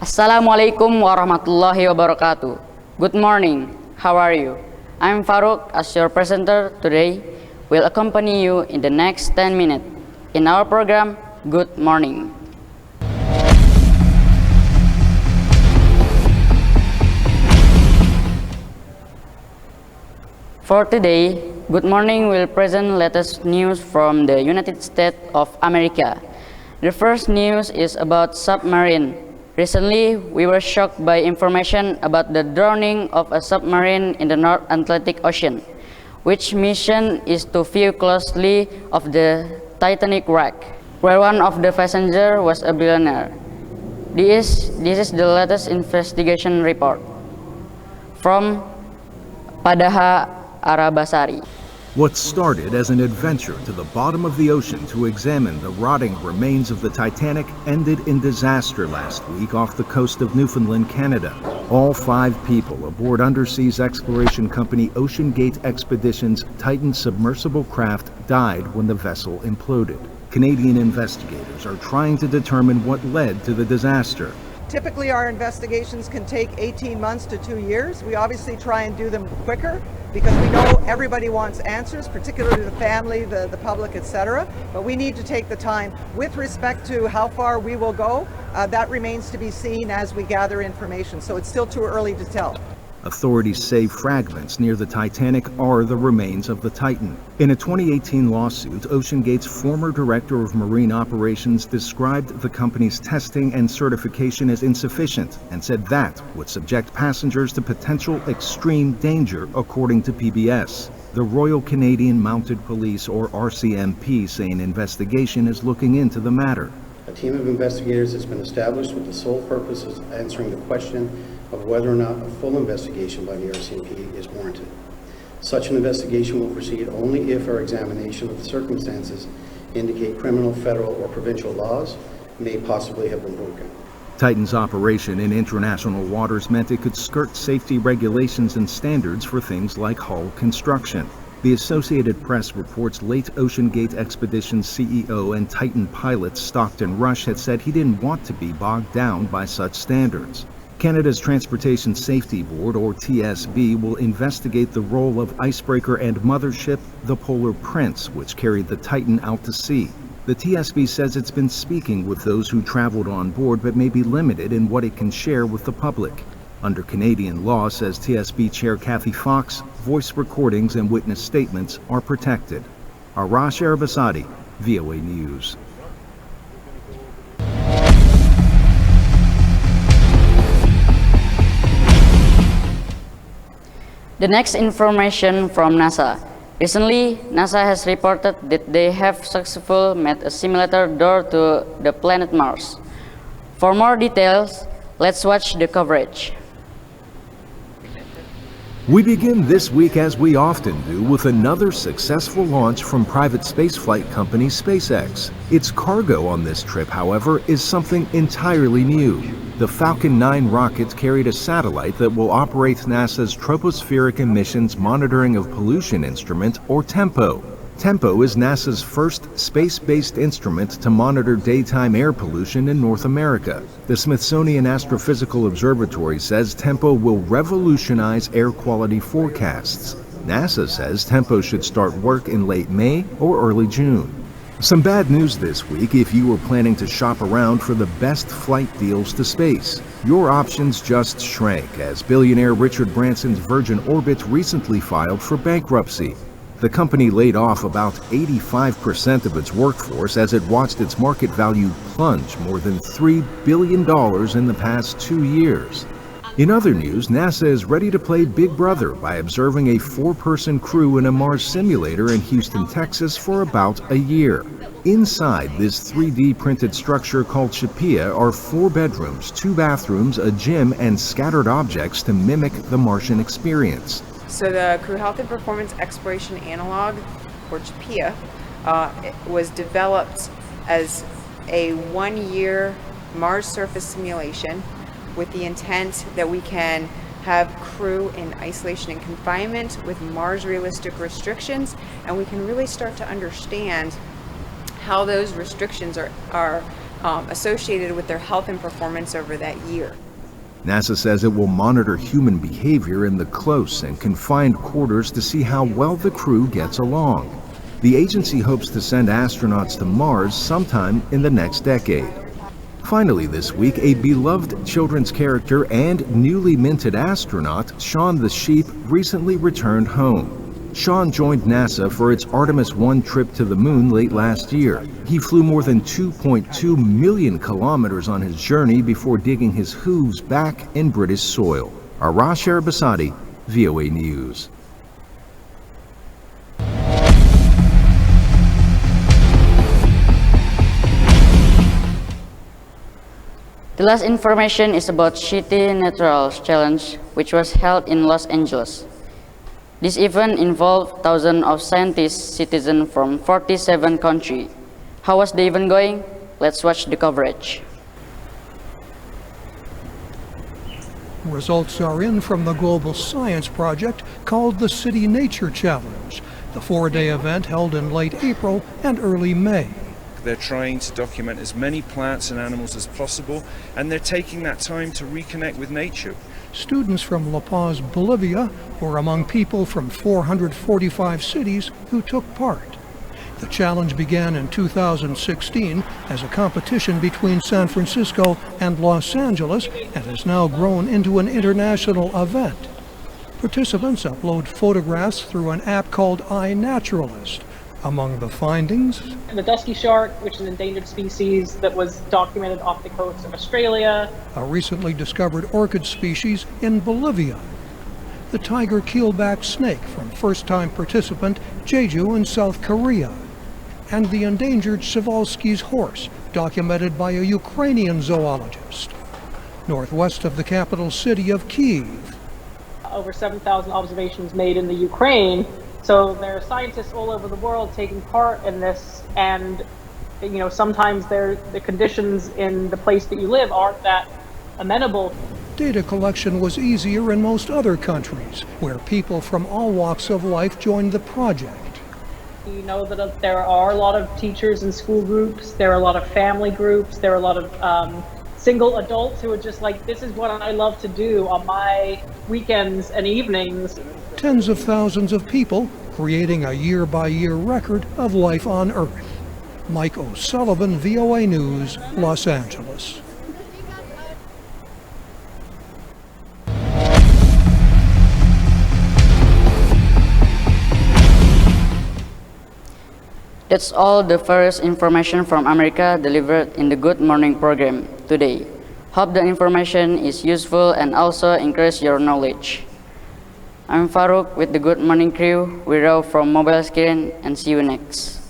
Assalamualaikum warahmatullahi wabarakatuh. Good morning. How are you? I'm Faruq as your presenter today. Will accompany you in the next 10 minutes in our program Good Morning. For today, Good Morning will present latest news from the United States of America. The first news is about submarine. Recently, we were shocked by information about the drowning of a submarine in the North Atlantic Ocean, which mission is to view closely of the Titanic wreck, where one of the passengers was a billionaire. This is the latest investigation report from Padaha Arabasari. What started as an adventure to the bottom of the ocean to examine the rotting remains of the Titanic ended in disaster last week off the coast of Newfoundland, Canada. All 5 people aboard underseas exploration company OceanGate Expeditions' Titan submersible craft died when the vessel imploded. Canadian investigators are trying to determine what led to the disaster. Typically, our investigations can take 18 months to 2 years. We obviously try and do them quicker because we know everybody wants answers, particularly the family, the public, etc. But we need to take the time. With respect to how far we will go, that remains to be seen as we gather information. So it's still too early to tell. Authorities say fragments near the Titanic are the remains of the Titan. In a 2018 lawsuit, OceanGate's former director of marine operations described the company's testing and certification as insufficient and said that would subject passengers to potential extreme danger, according to PBS. The Royal Canadian Mounted Police, or RCMP, say an investigation is looking into the matter. A team of investigators has been established with the sole purpose of answering the question of whether or not a full investigation by the RCMP is warranted. Such an investigation will proceed only if our examination of the circumstances indicate criminal, federal, or provincial laws may possibly have been broken. Titan's operation in international waters meant it could skirt safety regulations and standards for things like hull construction. The Associated Press reports late OceanGate Expeditions CEO and Titan pilot Stockton Rush had said he didn't want to be bogged down by such standards. Canada's Transportation Safety Board, or TSB, will investigate the role of icebreaker and mothership, the Polar Prince, which carried the Titan out to sea. The TSB says it's been speaking with those who traveled on board but may be limited in what it can share with the public. Under Canadian law, says TSB Chair Kathy Fox, voice recordings and witness statements are protected. Arash Arabasadi, VOA News. The next information from NASA. Recently, NASA has reported that they have successfully made a simulator door to the planet Mars. For more details, let's watch the coverage. We begin this week, as we often do, with another successful launch from private spaceflight company SpaceX. Its cargo on this trip, however, is something entirely new. The Falcon 9 rocket carried a satellite that will operate NASA's Tropospheric Emissions Monitoring of Pollution Instrument, or TEMPO. TEMPO is NASA's first space-based instrument to monitor daytime air pollution in North America. The Smithsonian Astrophysical Observatory says TEMPO will revolutionize air quality forecasts. NASA says TEMPO should start work in late May or early June. Some bad news this week if you were planning to shop around for the best flight deals to space. Your options just shrank as billionaire Richard Branson's Virgin Orbit recently filed for bankruptcy. The company laid off about 85% of its workforce as it watched its market value plunge more than $3 billion in the past 2 years. In other news, NASA is ready to play Big Brother by observing a 4-person crew in a Mars simulator in Houston, Texas for about a year. Inside this 3D printed structure called Shapia are 4 bedrooms, 2 bathrooms, a gym, and scattered objects to mimic the Martian experience. So the Crew Health and Performance Exploration Analog, or CHPIA, was developed as a 1-year Mars surface simulation with the intent that we can have crew in isolation and confinement with Mars realistic restrictions, and we can really start to understand how those restrictions are associated with their health and performance over that year. NASA says it will monitor human behavior in the close and confined quarters to see how well the crew gets along. The agency hopes to send astronauts to Mars sometime in the next decade. Finally this week, a beloved children's character and newly minted astronaut, Shaun the Sheep, recently returned home. Shaun joined NASA for its Artemis 1 trip to the moon late last year. He flew more than 2.2 million kilometers on his journey before digging his hooves back in British soil. Arash Arabasadi, VOA News. The last information is about City Neutrals Challenge, which was held in Los Angeles. This event involved thousands of scientists, citizens from 47 countries. How was the event going? Let's watch the coverage. Results are in from the global science project called the City Nature Challenge, the 4-day event held in late April and early May. They're trying to document as many plants and animals as possible, and they're taking that time to reconnect with nature. Students from La Paz, Bolivia, were among people from 445 cities who took part. The challenge began in 2016 as a competition between San Francisco and Los Angeles and has now grown into an international event. Participants upload photographs through an app called iNaturalist. Among the findings, the dusky shark, which is an endangered species that was documented off the coast of Australia, a recently discovered orchid species in Bolivia, the tiger keelback snake from first-time participant Jeju in South Korea, and the endangered Przewalski's horse, documented by a Ukrainian zoologist, northwest of the capital city of Kyiv. Over 7,000 observations made in the Ukraine. So there are scientists all over the world taking part in this, and sometimes the conditions in the place that you live aren't that amenable. Data collection was easier in most other countries, where people from all walks of life joined the project. You know that there are a lot of teachers and school groups, there are a lot of family groups, there are a lot of single adults who are just like, this is what I love to do on my weekends and evenings. Tens of thousands of people creating a year-by-year record of life on Earth. Mike O'Sullivan, VOA News, Los Angeles. That's all the first information from America delivered in the Good Morning program today. Hope the information is useful and also increase your knowledge. I'm Faruq with the Good Morning crew. We row from mobile screen and see you next.